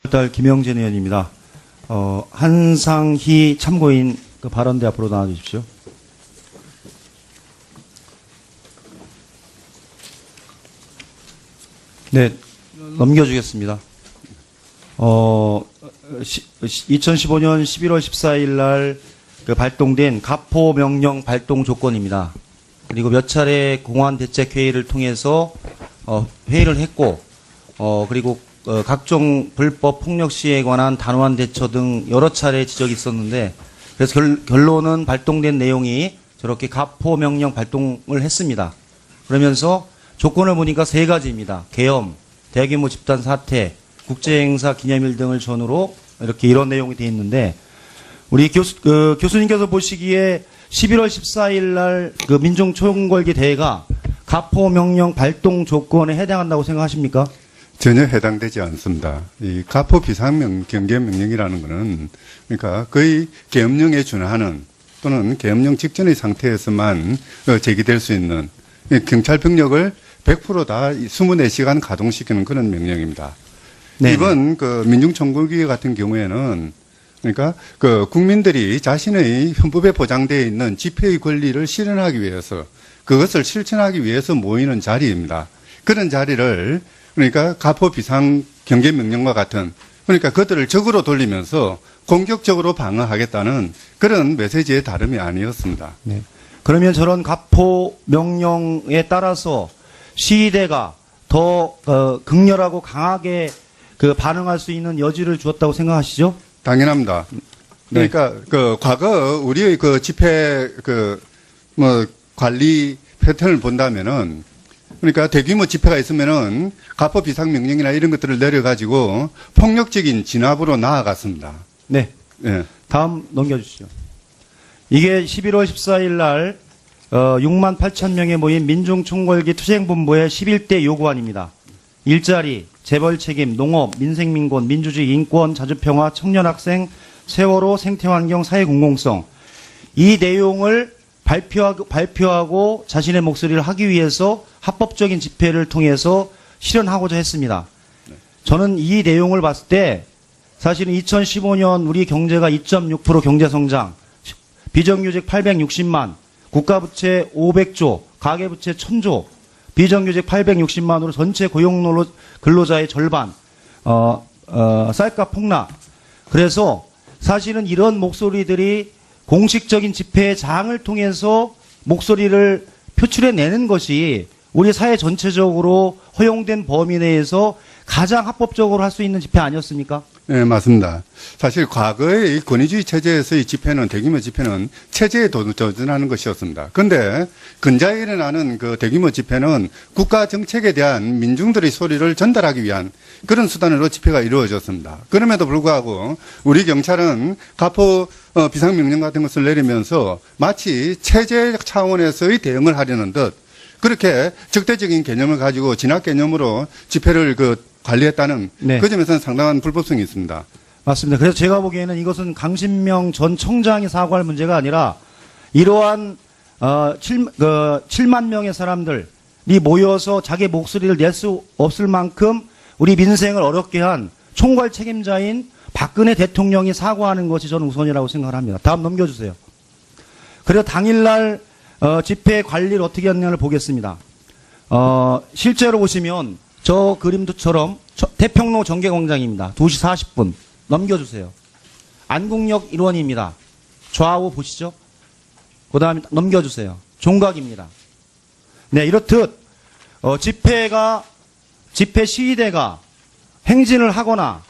달 김영진 의원입니다. 한상희 참고인 그 발언대 앞으로 나와주십시오. 네, 넘겨주겠습니다. 2015년 11월 14일 날 그 발동된 가포 명령 발동 조건입니다. 그리고 몇 차례 공안 대책 회의를 통해서 회의를 했고, 그리고 각종 불법 폭력 시에 관한 단호한 대처 등 여러 차례 지적이 있었는데, 그래서 결론은 발동된 내용이 저렇게 가포 명령 발동을 했습니다. 그러면서 조건을 보니까 세 가지입니다. 계엄, 대규모 집단 사태, 국제행사 기념일 등을 전후로 이렇게 이런 내용이 되어 있는데, 우리 교수님께서 보시기에 11월 14일 날 그 민중총궐기 대회가 가포 명령 발동 조건에 해당한다고 생각하십니까? 전혀 해당되지 않습니다. 이 가포 경계 명령이라는 것은 그러니까 거의 계엄령에 준하는 또는 계엄령 직전의 상태에서만 제기될 수 있는 경찰 병력을 100% 다 24시간 가동시키는 그런 명령입니다. 네네. 이번 그 민중총궐기 같은 경우에는 그러니까 그 국민들이 자신의 헌법에 보장되어 있는 집회의 권리를 실현하기 위해서 그것을 실천하기 위해서 모이는 자리입니다. 그런 자리를 그러니까 가포 비상 경계 명령과 같은 그러니까 그들을 적으로 돌리면서 공격적으로 방어하겠다는 그런 메시지의 다름이 아니었습니다. 네. 그러면 저런 가포 명령에 따라서 시위대가 더 극렬하고 강하게 그 반응할 수 있는 여지를 주었다고 생각하시죠? 당연합니다. 그러니까 네. 그 과거 우리의 그 집회 관리 패턴을 본다면은 그러니까 대규모 집회가 있으면은 가포 비상명령이나 이런 것들을 내려가지고 폭력적인 진압으로 나아갔습니다. 네. 네. 다음 넘겨주시죠. 이게 11월 14일 날 6만 8천 명에 모인 민중총궐기 투쟁본부의 11대 요구안입니다. 일자리, 재벌 책임, 농업, 민생민권, 민주주의, 인권, 자주평화, 청년학생, 세월호, 생태환경, 사회공공성. 이 내용을 발표하고 자신의 목소리를 하기 위해서 합법적인 집회를 통해서 실현하고자 했습니다. 저는 이 내용을 봤을 때 사실은 2015년 우리 경제가 2.6% 경제성장, 비정규직 860만, 국가부채 500조, 가계부채 1000조, 비정규직 860만으로 전체 고용 근로자의 절반, 쌀값 폭락. 그래서 사실은 이런 목소리들이 공식적인 집회의 장을 통해서 목소리를 표출해내는 것이 우리 사회 전체적으로 허용된 범위 내에서 가장 합법적으로 할 수 있는 집회 아니었습니까? 네, 맞습니다. 사실 과거의 권위주의 체제에서의 집회는 대규모 집회는 체제에 도전하는 것이었습니다. 그런데 근자에 일어나는 그 대규모 집회는 국가 정책에 대한 민중들의 소리를 전달하기 위한 그런 수단으로 집회가 이루어졌습니다. 그럼에도 불구하고 우리 경찰은 가포 비상명령 같은 것을 내리면서 마치 체제 차원에서의 대응을 하려는 듯 그렇게 적대적인 개념을 가지고 진압 개념으로 집회를 관리했다는 네. 그 점에서는 상당한 불법성이 있습니다. 맞습니다. 그래서 제가 보기에는 이것은 강신명 전 청장이 사과할 문제가 아니라 이러한 7만 명의 사람들이 모여서 자기 목소리를 낼 수 없을 만큼 우리 민생을 어렵게 한 총괄 책임자인 박근혜 대통령이 사과하는 것이 저는 우선이라고 생각을 합니다. 다음 넘겨주세요. 그래서 당일날 집회 관리를 어떻게 했냐를 보겠습니다. 실제로 보시면 저 그림처럼 태평로 정계광장입니다. 2시 40분. 넘겨주세요. 안국역 1원입니다. 좌우 보시죠. 그 다음에 넘겨주세요. 종각입니다. 네, 이렇듯 집회 시위대가 행진을 하거나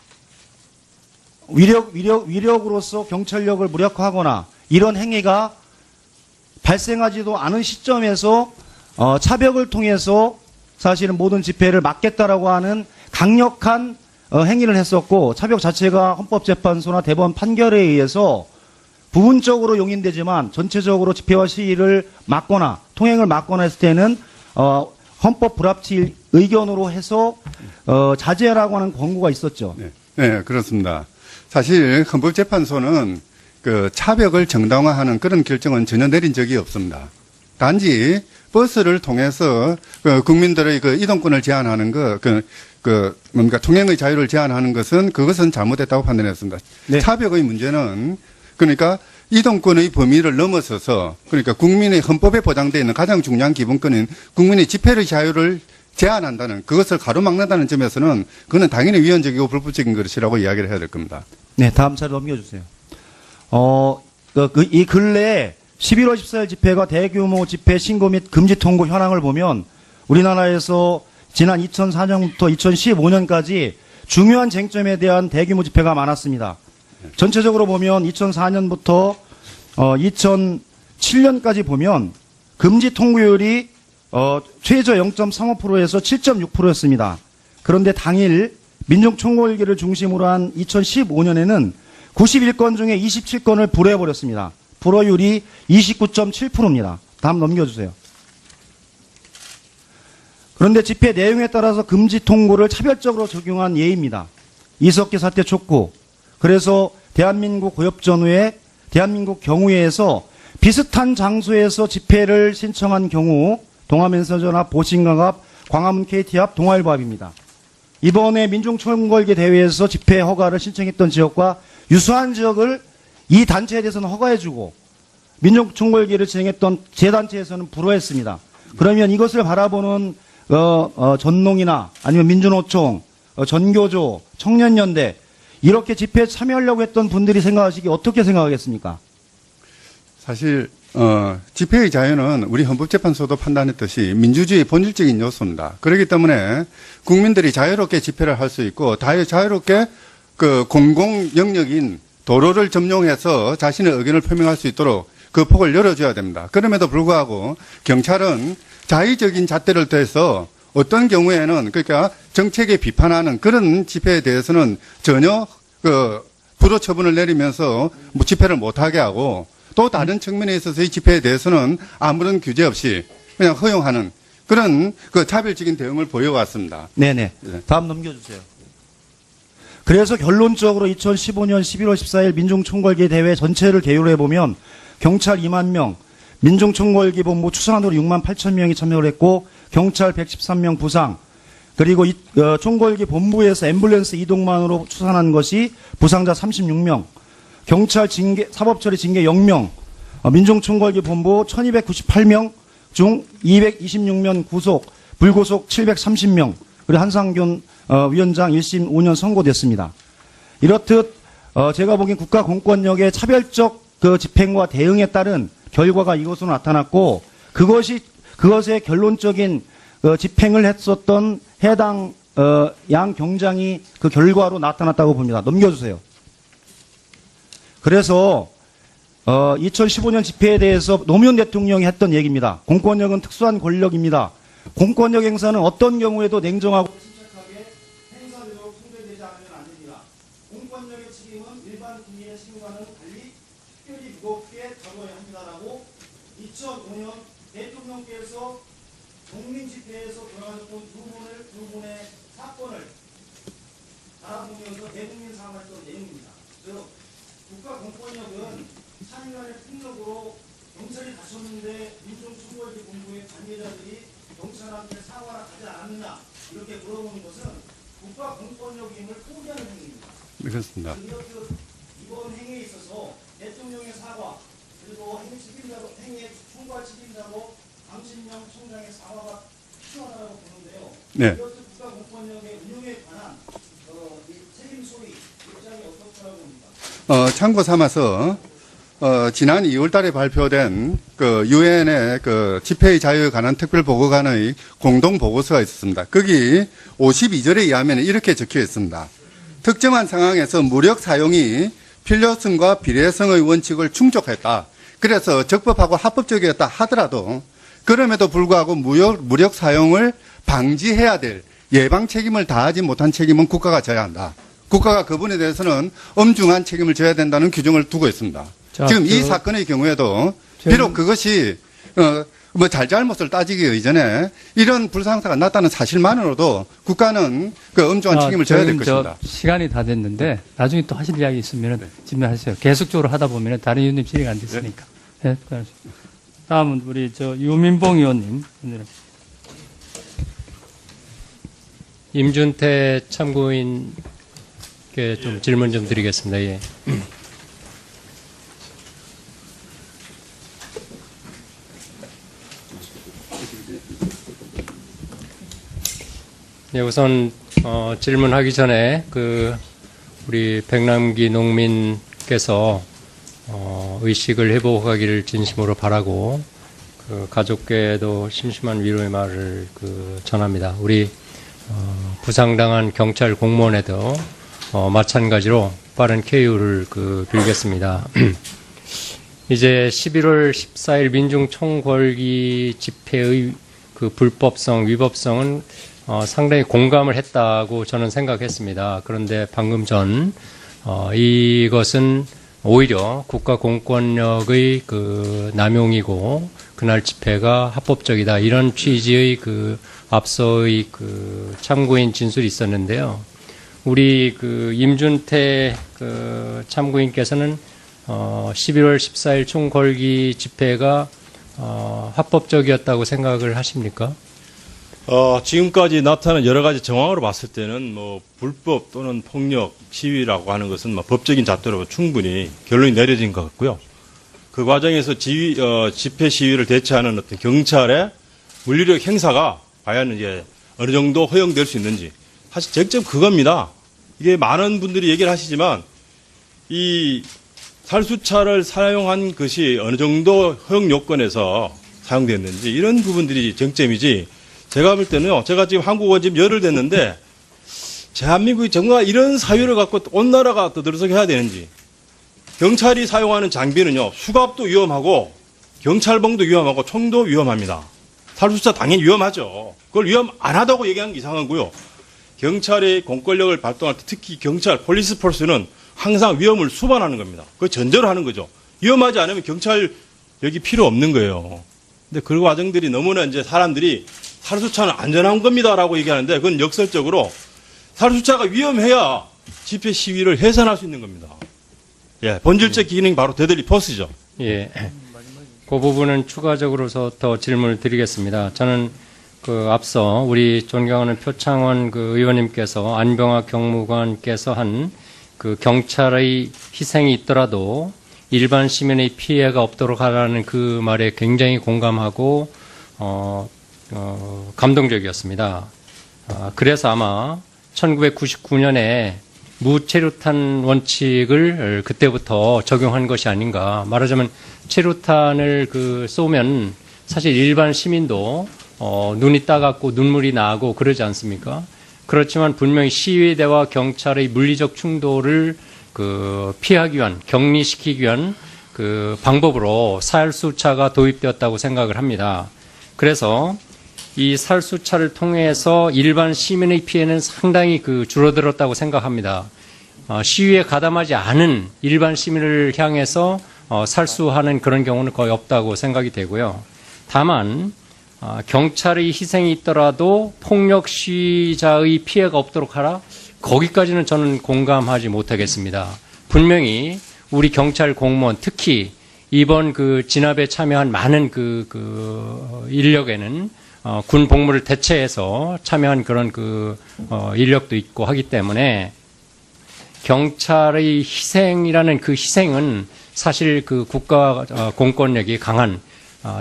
위력으로서 경찰력을 무력화하거나 이런 행위가 발생하지도 않은 시점에서 차벽을 통해서 사실은 모든 집회를 막겠다라고 하는 강력한 행위를 했었고 차벽 자체가 헌법재판소나 대법원 판결에 의해서 부분적으로 용인되지만 전체적으로 집회와 시위를 막거나 통행을 막거나 했을 때는 헌법 불합치 의견으로 해서 자제하라고 하는 권고가 있었죠. 네, 네, 그렇습니다. 사실 헌법재판소는 그 차벽을 정당화하는 그런 결정은 전혀 내린 적이 없습니다. 단지 버스를 통해서 국민들의 이동권을 제한하는 뭡니까 통행의 자유를 제한하는 그것은 잘못됐다고 판단했습니다. 네. 차벽의 문제는 그러니까 이동권의 범위를 넘어서서 그러니까 국민의 헌법에 보장되어 있는 가장 중요한 기본권인 국민의 집회의 자유를 제한한다는 그것을 가로막는다는 점에서는 그거는 당연히 위헌적이고 불법적인 것이라고 이야기를 해야 될 겁니다. 네, 다음 차례 넘겨주세요. 이 근래에 11월 14일 집회가 대규모 집회 신고 및 금지 통고 현황을 보면 우리나라에서 지난 2004년부터 2015년까지 중요한 쟁점에 대한 대규모 집회가 많았습니다. 전체적으로 보면 2004년부터 2007년까지 보면 금지 통고율이 최저 0.35%에서 7.6%였습니다. 그런데 당일 민중총궐기를 중심으로 한 2015년에는 91건 중에 27건을 불허해버렸습니다. 불허율이 29.7%입니다. 다음 넘겨주세요. 그런데 집회 내용에 따라서 금지 통고를 차별적으로 적용한 예입니다. 이석기 사태 촉구. 그래서 대한민국 고엽 전후에 대한민국 경우에서 비슷한 장소에서 집회를 신청한 경우 동아면서전 앞 보신강 앞 광화문 KT 앞 동아일보 앞입니다. 이번에 민중총궐기 대회에서 집회 허가를 신청했던 지역과 유사한 지역을 이 단체에 대해서는 허가해주고 민중총궐기를 진행했던 제 단체에서는 불허했습니다. 그러면 이것을 바라보는 전농이나 아니면 민주노총, 전교조, 청년연대 이렇게 집회에 참여하려고 했던 분들이 생각하시기 어떻게 생각하겠습니까? 사실 집회의 자유는 우리 헌법재판소도 판단했듯이 민주주의의 본질적인 요소입니다. 그렇기 때문에 국민들이 자유롭게 집회를 할 수 있고 자유롭게 공공 영역인 도로를 점용해서 자신의 의견을 표명할 수 있도록 그 폭을 열어줘야 됩니다. 그럼에도 불구하고 경찰은 자의적인 잣대를 대서 어떤 경우에는 그러니까 정책에 비판하는 그런 집회에 대해서는 전혀 불허 처분을 내리면서 집회를 못하게 하고 또 다른 측면에 있어서 이 집회에 대해서는 아무런 규제 없이 그냥 허용하는 그런 차별적인 대응을 보여왔습니다. 네네. 다음 넘겨주세요. 그래서 결론적으로 2015년 11월 14일 민중총궐기 대회 전체를 개요를 해보면 경찰 2만 명, 민중총궐기 본부 추산으로 6만 8천 명이 참여를 했고 경찰 113명 부상, 그리고 총궐기 본부에서 앰뷸런스 이동만으로 추산한 것이 부상자 36명, 경찰 징계, 사법처리 징계 0명, 민중총궐기 본부 1298명 중 226명 구속, 불구속 730명, 그리고 한상균 위원장 1심 5년 선고됐습니다. 이렇듯 제가 보기엔 국가 공권력의 차별적 집행과 대응에 따른 결과가 이것으로 나타났고 그것의 결론적인 집행을 했었던 해당 양 경장이 그 결과로 나타났다고 봅니다. 넘겨주세요. 그래서 2015년 집회에 대해서 노무현 대통령이 했던 얘기입니다. 공권력은 특수한 권력입니다. 공권력 행사는 어떤 경우에도 냉정하고 침착하게 행사되도록 통제되지 않으면 안 됩니다. 공권력의 책임은 일반 국민의 책임과는 달리 특별히 무겁게 다뤄야 합니다라고 2005년 대통령께서 국민 집회에서 돌아가셨던 두 분의 사건을 바라보면서 대국민 사과했던 내용입니다. 즉 국가 공권력은 참여의 폭력으로 경찰이 다쳤는데 민중총궐기 본부의 관계자들이 경찰한테 사과를 하지 않았느냐 이렇게 물어보는 것은 국가 공권력임을 포기하는 행위입니다. 그렇습니다. 이번 행위에 있어서 대통령의 사과 그리고 행위의 총괄 책임자로 강신명 총장의 사과가 필요하다고 보는데요. 네. 이것도 국가 공권력의 운용에 관한 이 책임 소위 입장이 어떻다고 봅니까? 참고 삼아서 지난 2월 달에 발표된 유엔의 집회의 자유에 관한 특별보고관의 공동 보고서가 있었습니다. 거기 52절에 의하면 이렇게 적혀 있습니다. 특정한 상황에서 무력 사용이 필요성과 비례성의 원칙을 충족했다. 그래서 적법하고 합법적이었다 하더라도 그럼에도 불구하고 무력 사용을 방지해야 될 예방 책임을 다하지 못한 책임은 국가가 져야 한다. 국가가 그분에 대해서는 엄중한 책임을 져야 된다는 규정을 두고 있습니다. 자, 지금 이 사건의 경우에도 비록 그것이 잘잘못을 따지기 이전에 이런 불상사가 났다는 사실만으로도 국가는 엄중한 책임을 져야 될 것입니다. 시간이 다 됐는데 나중에 또 하실 이야기 있으면 질문하세요. 계속적으로 하다 보면 다른 의원님 진행 안 됐으니까. 네. 다음은 우리 유민봉 의원님. 임준태 참고인께 좀 질문 좀 드리겠습니다. 예. 네, 우선 질문하기 전에 우리 백남기 농민께서 의식을 회복하기를 진심으로 바라고 가족께도 심심한 위로의 말을 전합니다. 우리 부상당한 경찰 공무원에도 마찬가지로 빠른 쾌유를 빌겠습니다. 이제 11월 14일 민중 총궐기 집회의 불법성, 위법성은 상당히 공감을 했다고 저는 생각했습니다. 그런데 방금 전 이것은 오히려 국가 공권력의 남용이고 그날 집회가 합법적이다 이런 취지의 앞서의 참고인 진술이 있었는데요. 우리 임준태 참고인께서는 11월 14일 총궐기 집회가 합법적이었다고 생각을 하십니까? 지금까지 나타난 여러 가지 정황으로 봤을 때는 불법 또는 폭력 시위라고 하는 것은 법적인 잣대로 충분히 결론이 내려진 것 같고요. 그 과정에서 집회 시위를 대체하는 어떤 경찰의 물리력 행사가 과연 이제 어느 정도 허용될 수 있는지 사실 쟁점 그겁니다. 이게 많은 분들이 얘기를 하시지만 이 살수차를 사용한 것이 어느 정도 허용 요건에서 사용됐는지 이런 부분들이 쟁점이지. 제가 볼 때는요, 제가 지금 한국어 지금 열흘 됐는데, 대한민국이 정말 이런 사유를 갖고 온 나라가 떠들썩해야 되는지, 경찰이 사용하는 장비는요, 수갑도 위험하고, 경찰봉도 위험하고, 총도 위험합니다. 살수차 당연히 위험하죠. 그걸 위험 안 하다고 얘기하는 게 이상하고요. 경찰의 공권력을 발동할 때 특히 경찰, 폴리스 폴스는 항상 위험을 수반하는 겁니다. 그걸 전제로 하는 거죠. 위험하지 않으면 경찰력이 필요 없는 거예요. 근데 그 과정들이 너무나 이제 사람들이 살수차는 안전한 겁니다라고 얘기하는데 그건 역설적으로 살수차가 위험해야 집회 시위를 해산할 수 있는 겁니다. 예, 본질적 기능이 바로 데들리 포스죠. 예. 그 부분은 추가적으로서 더 질문을 드리겠습니다. 저는 앞서 우리 존경하는 표창원 의원님께서 안병학 경무관께서 한 경찰의 희생이 있더라도 일반 시민의 피해가 없도록 하라는 그 말에 굉장히 공감하고 감동적이었습니다. 그래서 아마 1999년에 무체류탄 원칙을 그때부터 적용한 것이 아닌가. 말하자면 체류탄을 쏘면 사실 일반 시민도 눈이 따갑고 눈물이 나고 그러지 않습니까? 그렇지만 분명히 시위대와 경찰의 물리적 충돌을 피하기 위한, 격리시키기 위한 방법으로 살수차가 도입되었다고 생각을 합니다. 그래서 이 살수차를 통해서 일반 시민의 피해는 상당히 줄어들었다고 생각합니다. 시위에 가담하지 않은 일반 시민을 향해서 살수하는 그런 경우는 거의 없다고 생각이 되고요. 다만 경찰의 희생이 있더라도 폭력 시위자의 피해가 없도록 하라? 거기까지는 저는 공감하지 못하겠습니다. 분명히 우리 경찰 공무원, 특히 이번 진압에 참여한 많은 인력에는 군 복무를 대체해서 참여한 그런 인력도 있고 하기 때문에 경찰의 희생이라는 희생은 사실 국가 공권력이 강한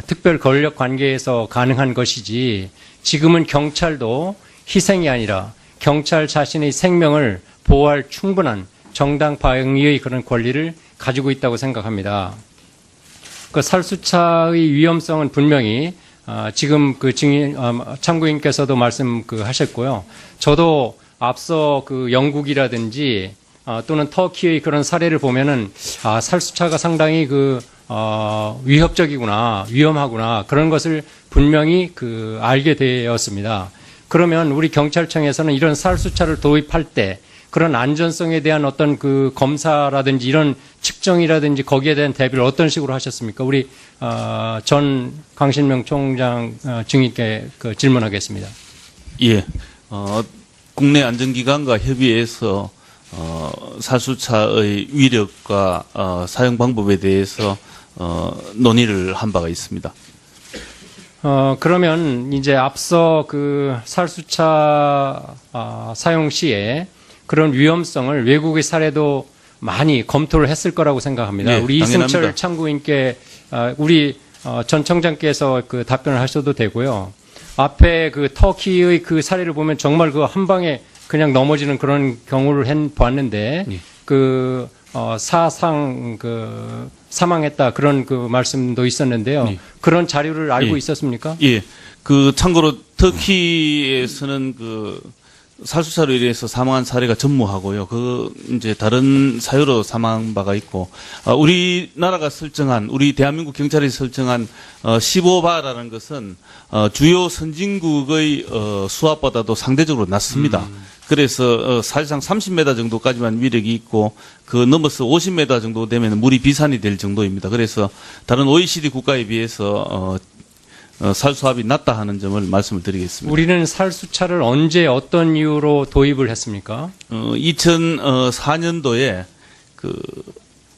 특별 권력 관계에서 가능한 것이지 지금은 경찰도 희생이 아니라 경찰 자신의 생명을 보호할 충분한 정당 방위의 그런 권리를 가지고 있다고 생각합니다. 살수차의 위험성은 분명히 지금 참고인께서도 말씀하셨고요. 저도 앞서 영국이라든지 또는 터키의 그런 사례를 보면은 살수차가 상당히 위협적이구나, 위험하구나 그런 것을 분명히 알게 되었습니다. 그러면 우리 경찰청에서는 이런 살수차를 도입할 때 그런 안전성에 대한 어떤 검사라든지 이런 측정이라든지 거기에 대한 대비를 어떤 식으로 하셨습니까? 우리 전 강신명 총장 증인께 질문하겠습니다. 예, 국내 안전기관과 협의해서 살수차의 위력과 사용 방법에 대해서 논의를 한 바가 있습니다. 그러면 이제 앞서 그 살수차 사용 시에 그런 위험성을 외국의 사례도 많이 검토를 했을 거라고 생각합니다. 네, 우리 당연합니다. 이승철 참고인께 우리 전 청장께서 그 답변을 하셔도 되고요. 앞에 그 터키의 그 사례를 보면 정말 그 한 방에 그냥 넘어지는 그런 경우를 봤는데 네. 그 사망했다 그런 그 말씀도 있었는데요. 네. 그런 자료를 알고 예. 있었습니까? 예. 참고로 터키에서는 살수차로 인해서 사망한 사례가 전무하고요. 이제 다른 사유로 사망한 바가 있고, 우리나라가 설정한, 우리 대한민국 경찰이 설정한 15바라는 것은 주요 선진국의 수압보다도 상대적으로 낮습니다. 그래서 사실상 30m 정도까지만 위력이 있고 넘어서 50m 정도 되면 물이 비산이 될 정도입니다. 그래서 다른 OECD 국가에 비해서 살수압이 낮다 하는 점을 말씀을 드리겠습니다. 우리는 살수차를 언제 어떤 이유로 도입을 했습니까? 2004년도에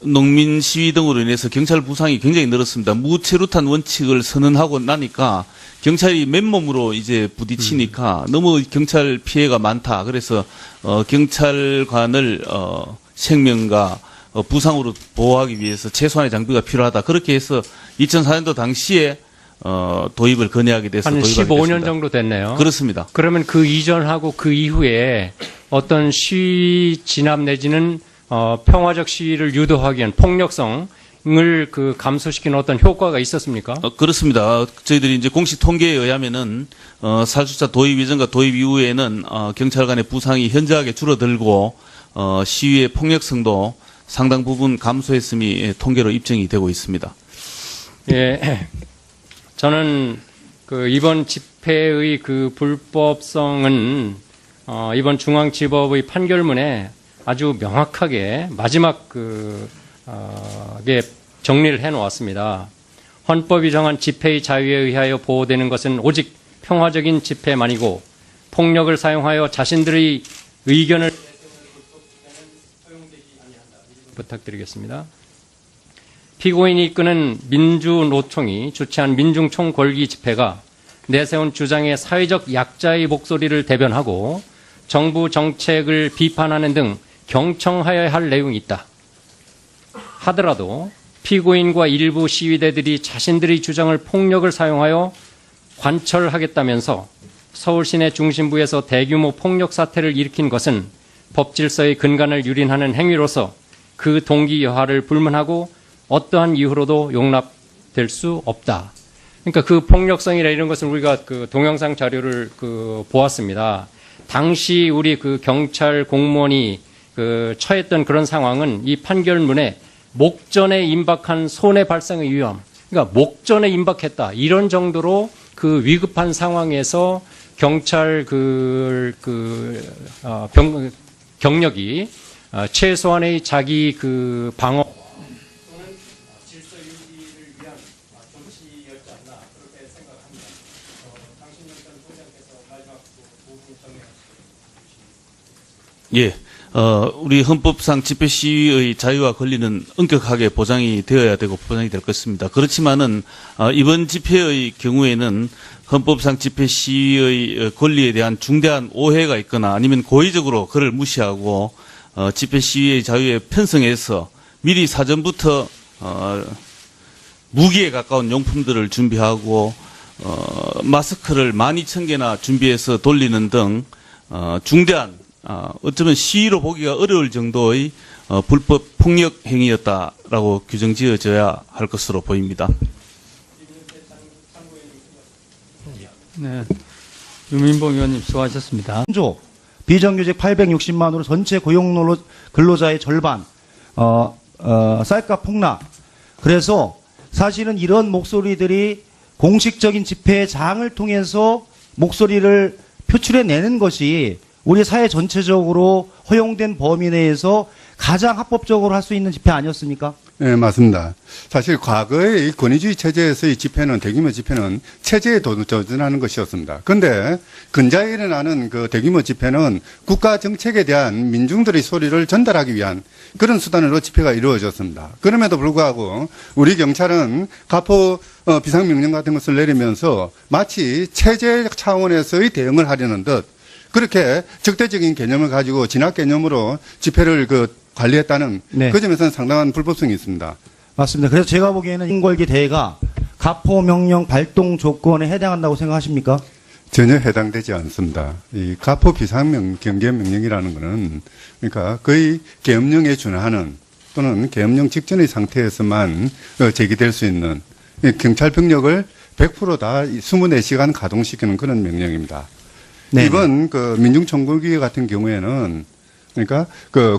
농민 시위 등으로 인해서 경찰 부상이 굉장히 늘었습니다. 무체류탄 원칙을 선언하고 나니까 경찰이 맨몸으로 이제 부딪히니까 너무 경찰 피해가 많다. 그래서 경찰관을 생명과 부상으로 보호하기 위해서 최소한의 장비가 필요하다. 그렇게 해서 2004년도 당시에 도입을 건의하게 돼서 한 도입하게 15년 됐습니다. 정도 됐네요. 그렇습니다. 그러면 그 이전하고 그 이후에 어떤 시위 진압 내지는 평화적 시위를 유도하기 위한 폭력성을 감소시키는 어떤 효과가 있었습니까? 그렇습니다. 저희들이 이제 공식 통계에 의하면은 살수차 도입 이전과 도입 이후에는 경찰관의 부상이 현저하게 줄어들고 시위의 폭력성도 상당 부분 감소했음이 통계로 입증이 되고 있습니다. 예. 저는 이번 집회의 불법성은 이번 중앙지법의 판결문에 아주 명확하게 마지막 게 정리를 해 놓았습니다. 헌법이 정한 집회의 자유에 의하여 보호되는 것은 오직 평화적인 집회만이고 폭력을 사용하여 자신들의 의견을 부탁드리겠습니다. 피고인이 이끄는 민주노총이 주최한 민중총궐기 집회가 내세운 주장의 사회적 약자의 목소리를 대변하고 정부 정책을 비판하는 등 경청하여야 할 내용이 있다. 하더라도 피고인과 일부 시위대들이 자신들의 주장을 폭력을 사용하여 관철하겠다면서 서울 시내 중심부에서 대규모 폭력 사태를 일으킨 것은 법질서의 근간을 유린하는 행위로서 그 동기 여하를 불문하고 어떠한 이유로도 용납될 수 없다. 그러니까 그 폭력성이나 이런 것을 우리가 동영상 자료를 보았습니다. 당시 우리 경찰 공무원이 처했던 그런 상황은 이 판결문에 목전에 임박한 손해 발생의 위험, 그러니까 목전에 임박했다. 이런 정도로 위급한 상황에서 경찰 경력이 최소한의 자기 방어 질서 유지를 위한 조치였지 않나 그렇게 생각합니다. 당신 전 총장께서 마지막 부분 정리하시죠. 예. 우리 헌법상 집회 시위의 자유와 권리는 엄격하게 보장이 되어야 되고 보장이 될 것입니다. 그렇지만은 이번 집회의 경우에는 헌법상 집회 시위의 권리에 대한 중대한 오해가 있거나 아니면 고의적으로 그를 무시하고 집회 시위의 자유에 편성해서 미리 사전부터 무기에 가까운 용품들을 준비하고 마스크를 12,000개나 준비해서 돌리는 등 중대한 어쩌면 시위로 보기가 어려울 정도의 불법 폭력 행위였다라고 규정지어져야 할 것으로 보입니다. 네. 유민봉 의원님 수고하셨습니다. 조 비정규직 860만 으로 전체 고용 근로자의 절반 쌀값 폭락. 그래서 사실은 이런 목소리들이 공식적인 집회의 장을 통해서 목소리를 표출해내는 것이 우리 사회 전체적으로 허용된 범위 내에서 가장 합법적으로 할 수 있는 집회 아니었습니까? 네, 맞습니다. 사실 과거의 이 권위주의 체제에서의 집회는, 대규모 집회는 체제에 도전하는 것이었습니다. 그런데 근자에 일어나는 그 대규모 집회는 국가 정책에 대한 민중들의 소리를 전달하기 위한 그런 수단으로 집회가 이루어졌습니다. 그럼에도 불구하고 우리 경찰은 가포 비상명령 같은 것을 내리면서 마치 체제 차원에서의 대응을 하려는 듯 그렇게 적대적인 개념을 가지고 진학 개념으로 집회를 관리했다는 네. 그 점에서는 상당한 불법성이 있습니다. 맞습니다. 그래서 제가 보기에는 인권기 대회가 가포 명령 발동 조건에 해당한다고 생각하십니까? 전혀 해당되지 않습니다. 이 가포 경계 명령이라는 것은 그러니까 거의 계엄령에 준하는 또는 계엄령 직전의 상태에서만 제기될 수 있는 경찰 병력을 100% 다 24시간 가동시키는 그런 명령입니다. 네. 이번 민중총궐기 같은 경우에는 그러니까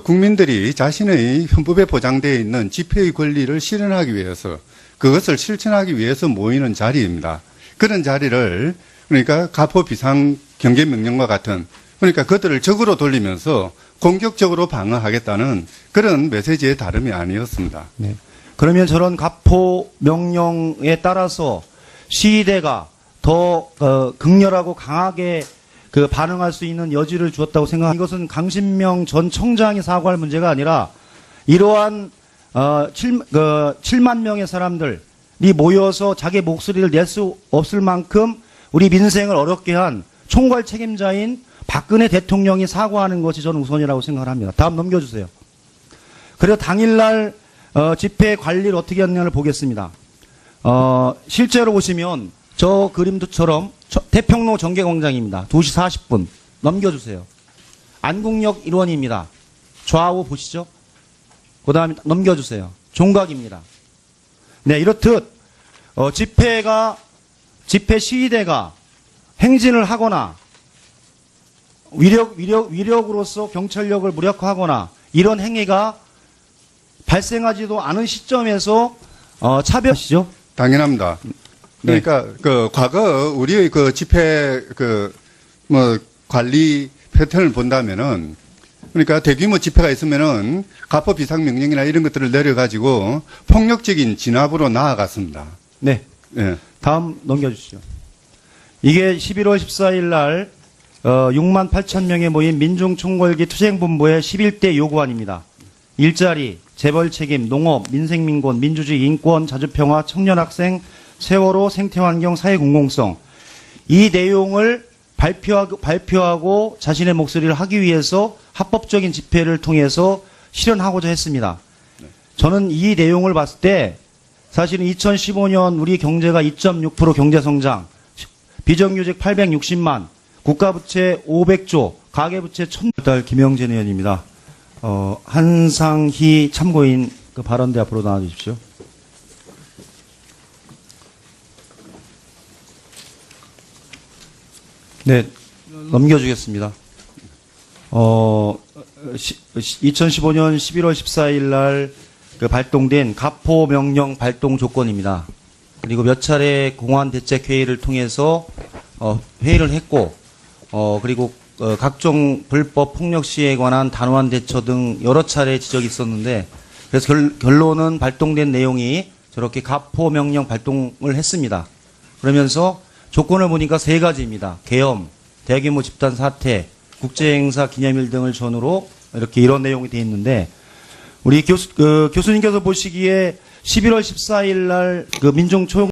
국민들이 자신의 헌법에 보장되어 있는 집회의 권리를 실현하기 위해서 그것을 실천하기 위해서 모이는 자리입니다. 그런 자리를 그러니까 가포 비상 경계 명령과 같은 그러니까 그들을 적으로 돌리면서 공격적으로 방어하겠다는 그런 메시지의 다름이 아니었습니다. 네. 그러면 저런 가포 명령에 따라서 시위대가 더 극렬하고 강하게 반응할 수 있는 여지를 주었다고 생각합니다. 이것은 강신명 전 청장이 사과할 문제가 아니라 이러한 7만 명의 사람들이 모여서 자기 목소리를 낼 수 없을 만큼 우리 민생을 어렵게 한 총괄 책임자인 박근혜 대통령이 사과하는 것이 저는 우선이라고 생각을 합니다. 다음 넘겨주세요. 그리고 당일날 집회 관리를 어떻게 했냐를 보겠습니다. 실제로 보시면 저 그림도처럼 태평로 정계광장입니다. 2시 40분. 넘겨주세요. 안국역 1원입니다. 좌우 보시죠. 그 다음에 넘겨주세요. 종각입니다. 네, 이렇듯 집회 시위대가 행진을 하거나 위력으로서 경찰력을 무력화하거나 이런 행위가 발생하지도 않은 시점에서 차별시죠. 당연합니다. 그러니까 과거 우리의 집회 관리 패턴을 본다면은 그러니까 대규모 집회가 있으면은 가포 비상 명령이나 이런 것들을 내려가지고 폭력적인 진압으로 나아갔습니다. 네. 예. 다음 넘겨주시죠. 이게 11월 14일 날 6만 8천 명에 모인 민중총궐기 투쟁본부의 11대 요구안입니다. 일자리, 재벌 책임, 농업, 민생민권, 민주주의, 인권, 자주평화, 청년학생, 세월호, 생태환경, 사회공공성 이 내용을 발표하고 자신의 목소리를 하기 위해서 합법적인 집회를 통해서 실현하고자 했습니다. 저는 이 내용을 봤을 때 사실은 2015년 우리 경제가 2.6% 경제성장, 비정규직 860만, 국가부채 500조, 가계부채 1000달 김영진 의원입니다. 한상희 참고인 발언대 앞으로 나와주십시오. 네, 넘겨주겠습니다. 2015년 11월 14일 날 발동된 가포 명령 발동 조건입니다. 그리고 몇 차례 공안 대책 회의를 통해서 회의를 했고, 그리고 각종 불법 폭력 시위에 관한 단호한 대처 등 여러 차례 지적이 있었는데, 그래서 결론은 발동된 내용이 저렇게 가포 명령 발동을 했습니다. 그러면서 조건을 보니까 세 가지입니다. 계엄, 대규모 집단 사태, 국제행사 기념일 등을 전후로 이렇게 이런 내용이 되어 있는데, 우리 교수님께서 보시기에 11월 14일 날 민중총